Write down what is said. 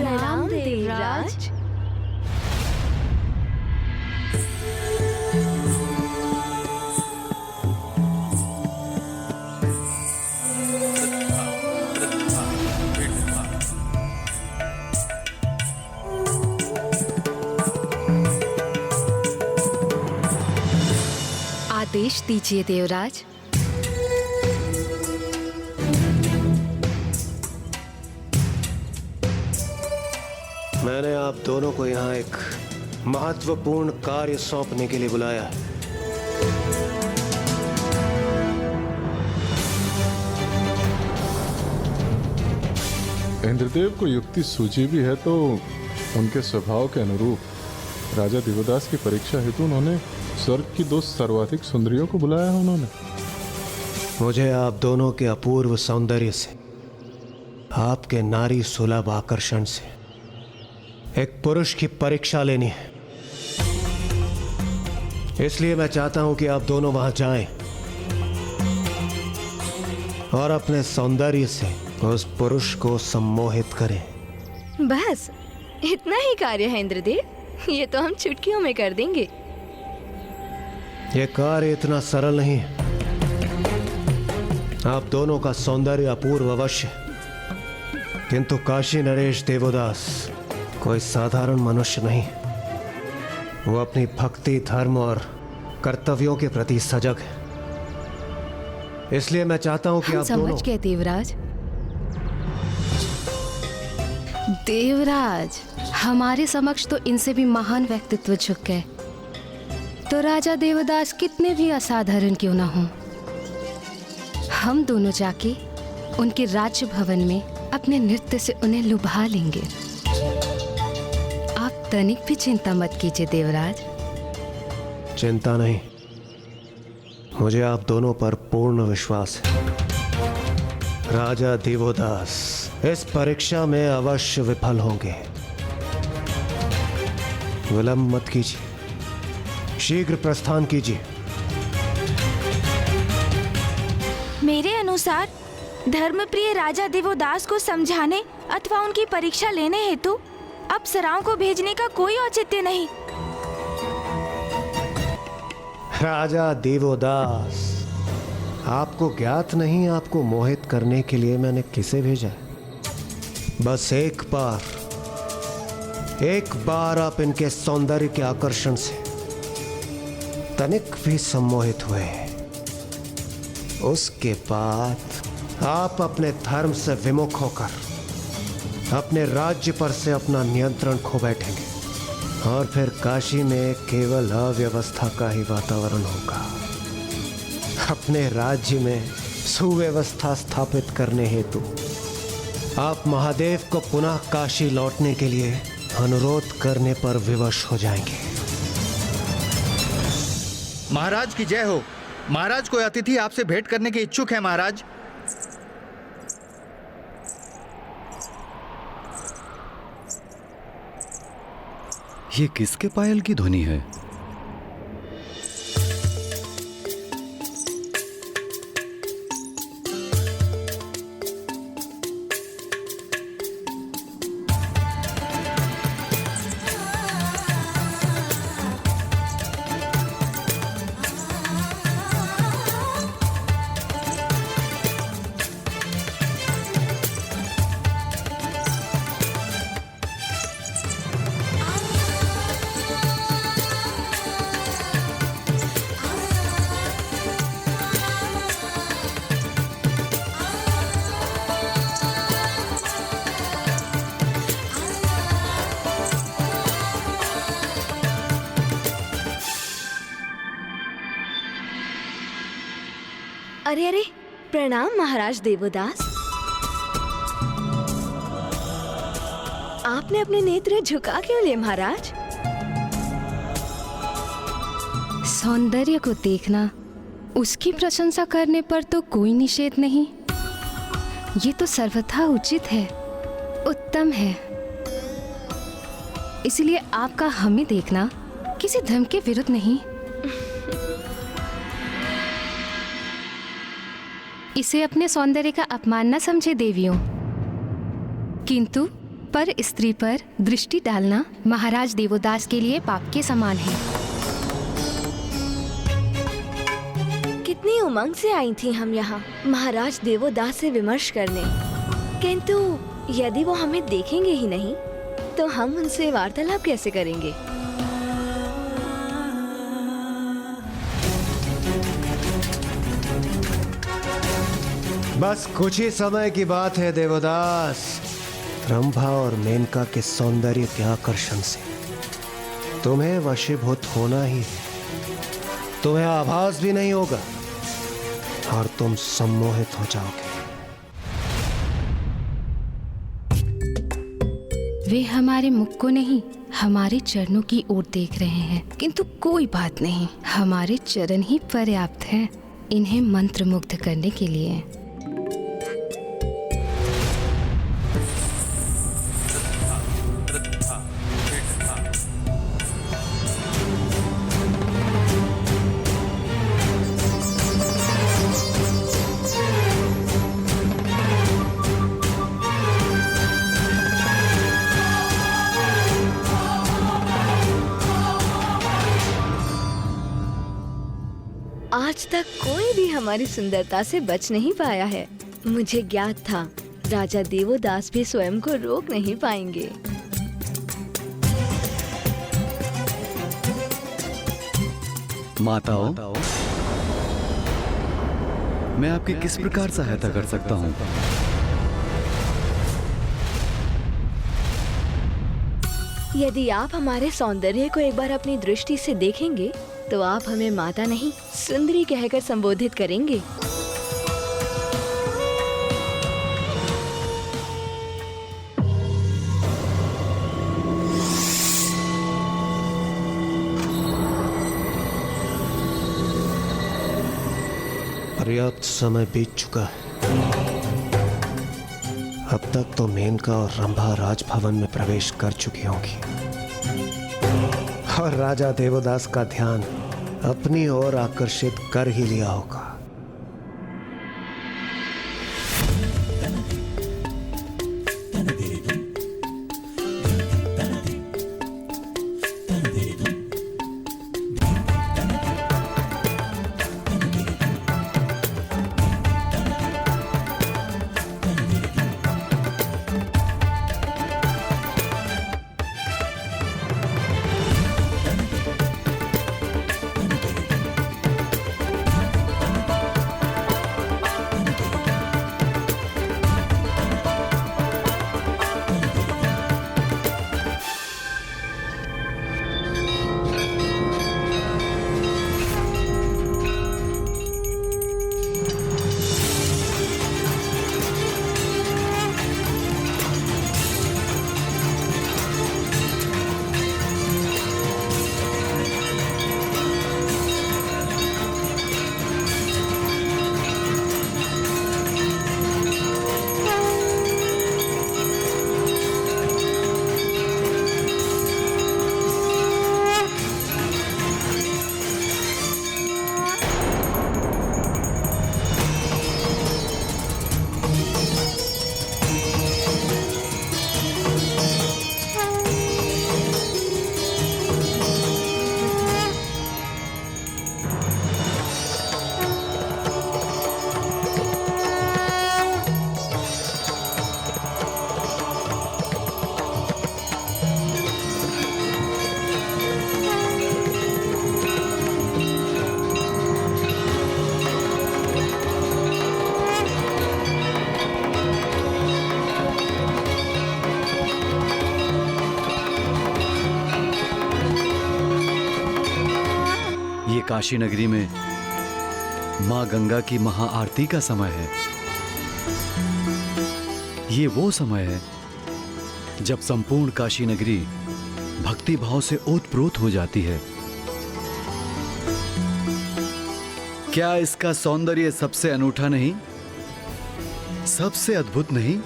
प्रणाम देवराज। आदेश दीजिए देवराज। मैंने आप दोनों को यहाँ एक महत्वपूर्ण कार्य सौंपने के लिए बुलाया है। इंद्रदेव को युक्ति सूझी भी है तो उनके स्वभाव के अनुरूप राजा देवदास की परीक्षा हेतु उन्होंने स्वर्ग की 2 सर्वाधिक सुंदरियों को बुलाया है। उन्होंने मुझे आप दोनों के अपूर्व सौंदर्य से, आपके नारी सुलभ आकर्षण से एक पुरुष की परीक्षा लेनी है। इसलिए मैं चाहता हूं कि आप दोनों वहां जाएं और अपने सौंदर्य से उस पुरुष को सम्मोहित करें। बस इतना ही कार्य है इंद्रदेव, ये तो हम चुटकियों में कर देंगे। यह कार्य इतना सरल नहीं है। आप दोनों का सौंदर्य अपूर्व अवश्य है, किंतु काशी नरेश देवदास कोई साधारण मनुष्य नहीं। वो अपनी भक्ति, धर्म और कर्तव्यों के प्रति सजग है। इसलिए मैं चाहता हूं कि आप दोनों समझ गए देवराज। देवराज, हमारे समक्ष तो इनसे भी महान व्यक्तित्व झुक गए, तो राजा देवदास कितने भी असाधारण क्यों ना हो, हम दोनों जाके उनके राज्य भवन में अपने नृत्य से उन्हें लुभा लेंगे। आप तनिक भी चिंता मत कीजिए देवराज। चिंता नहीं, मुझे आप दोनों पर पूर्ण विश्वास है। राजा देवदास इस परीक्षा में अवश्य विफल होंगे। विलंब मत कीजिए, शीघ्र प्रस्थान कीजिए। मेरे अनुसार धर्मप्रिय राजा देवदास को समझाने अथवा उनकी परीक्षा लेने हेतु अप्सराओं को भेजने का कोई औचित्य नहीं। राजा देवदास, आपको ज्ञात नहीं आपको मोहित करने के लिए मैंने किसे भेजा है? बस एक बार आप इनके सौंदर्य के आकर्षण से तनिक भी सम्मोहित हुए, उसके बाद आप अपने धर्म से विमुख होकर अपने राज्य पर से अपना नियंत्रण खो बैठेंगे और फिर काशी में केवल अव्यवस्था का ही वातावरण होगा। अपने राज्य में सुव्यवस्था स्थापित करने हेतु आप महादेव को पुनः काशी लौटने के लिए अनुरोध करने पर विवश हो जाएंगे। महाराज की जय हो। महाराज कोई अतिथि आपसे भेंट करने के इच्छुक है। महाराज ये किसके पायल की ध्वनि है? अरे अरे, प्रणाम महाराज देवदास। आपने अपने नेत्र झुका क्यों लिए महाराज? सौंदर्य को देखना, उसकी प्रशंसा करने पर तो कोई निषेध नहीं। ये तो सर्वथा उचित है, उत्तम है। इसलिए आपका हमें देखना किसी धर्म के विरुद्ध नहीं। इसे अपने सौंदर्य का अपमान न समझे देवियों, किंतु पर स्त्री पर दृष्टि डालना महाराज देवोदास के लिए पाप के समान है। कितनी उमंग से आई थी हम यहाँ महाराज देवोदास से विमर्श करने, किंतु यदि वो हमें देखेंगे ही नहीं तो हम उनसे वार्तालाप कैसे करेंगे? बस कुछ ही समय की बात है देवदास। रंभा और मेनका के सौंदर्य के आकर्षण से तुम्हें वशीभूत होना ही है। तुम्हें आभास भी नहीं होगा और तुम सम्मोहित हो जाओगे। वे हमारे मुख को नहीं, हमारे चरणों की ओर देख रहे हैं, किंतु कोई बात नहीं, हमारे चरण ही पर्याप्त हैं इन्हें मंत्रमुग्ध करने के लिए। आज तक कोई भी हमारी सुंदरता से बच नहीं पाया है। मुझे ज्ञात था राजा देवोदास भी स्वयं को रोक नहीं पाएंगे। माताओं, मैं आपकी किस प्रकार सहायता कर सकता हूँ? यदि आप हमारे सौंदर्य को एक बार अपनी दृष्टि से देखेंगे तो आप हमें माता नहीं सुंदरी कहकर संबोधित करेंगे। पर्याप्त समय बीत चुका है। अब तक तो मेनका और रंभा राजभवन में प्रवेश कर चुकी होंगी और राजा देवोदास का ध्यान अपनी ओर आकर्षित कर ही लिया होगा। काशी नगरी में मां गंगा की महाआरती का समय है। ये वो समय है जब संपूर्ण काशी नगरी भक्ति भाव से ओतप्रोत हो जाती है। क्या इसका सौंदर्य सबसे अनूठा नहीं, सबसे अद्भुत नहीं?